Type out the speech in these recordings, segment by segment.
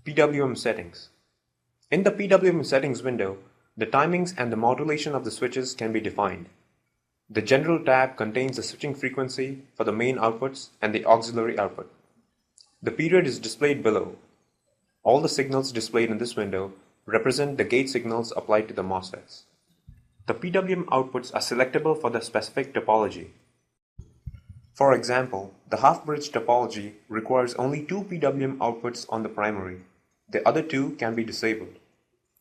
PWM settings. In the PWM settings window, the timings and the modulation of the switches can be defined. The General tab contains the switching frequency for the main outputs and the auxiliary output. The period is displayed below. All the signals displayed in this window represent the gate signals applied to the MOSFETs. The PWM outputs are selectable for the specific topology. For example, the half-bridge topology requires only two PWM outputs on the primary. The other two can be disabled.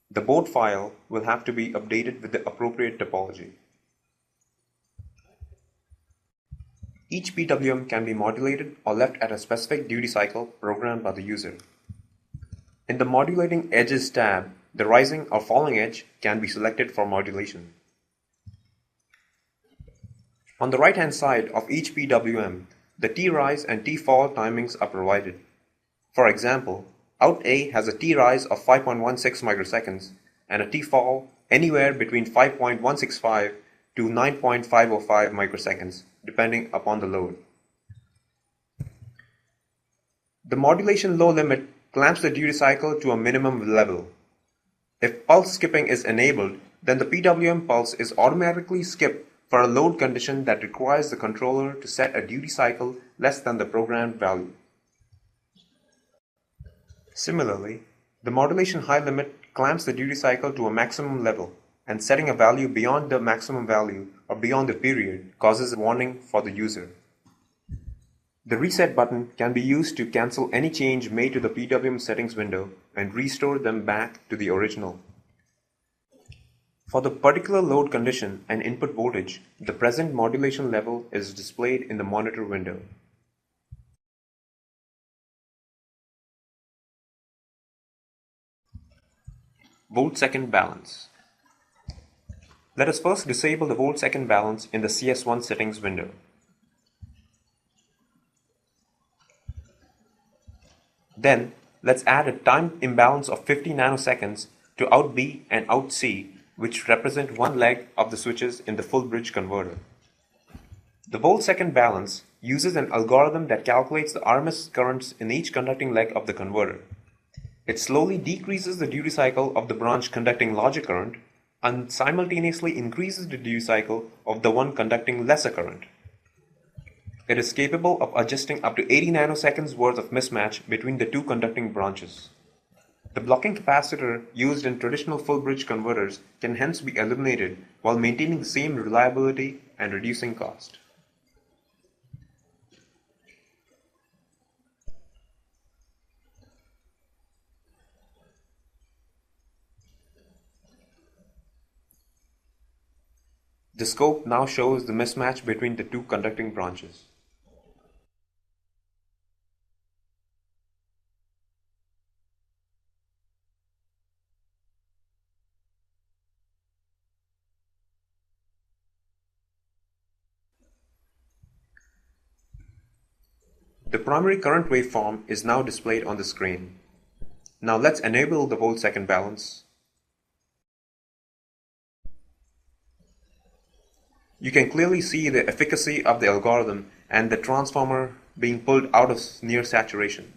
The board file will have to be updated with the appropriate topology. Each PWM can be modulated or left at a specific duty cycle programmed by the user. In the Modulating Edges tab, the rising or falling edge can be selected for modulation. On the right-hand side of each PWM, the T-rise and T-fall timings are provided. For example, out A has a T-rise of 5.16 microseconds and a T-fall anywhere between 5.165 to 9.505 microseconds, depending upon the load. The modulation low limit clamps the duty cycle to a minimum level. If pulse skipping is enabled, then the PWM pulse is automatically skipped for a load condition that requires the controller to set a duty cycle less than the programmed value. Similarly, the modulation high limit clamps the duty cycle to a maximum level, and setting a value beyond the maximum value or beyond the period causes a warning for the user. The reset button can be used to cancel any change made to the PWM settings window and restore them back to the original. For the particular load condition and input voltage, the present modulation level is displayed in the monitor window. Volt-second balance. Let us first disable the volt-second balance in the CS1 settings window. Then, let's add a time imbalance of 50 nanoseconds to out B and out C, which represent one leg of the switches in the full bridge converter. The volt-second balance uses an algorithm that calculates the RMS currents in each conducting leg of the converter. It slowly decreases the duty cycle of the branch conducting larger current and simultaneously increases the duty cycle of the one conducting lesser current. It is capable of adjusting up to 80 nanoseconds worth of mismatch between the two conducting branches. The blocking capacitor used in traditional full bridge converters can hence be eliminated while maintaining the same reliability and reducing cost. The scope now shows the mismatch between the two conducting branches. The primary current waveform is now displayed on the screen. Now let's enable the volt-second balance. You can clearly see the efficacy of the algorithm and the transformer being pulled out of near saturation.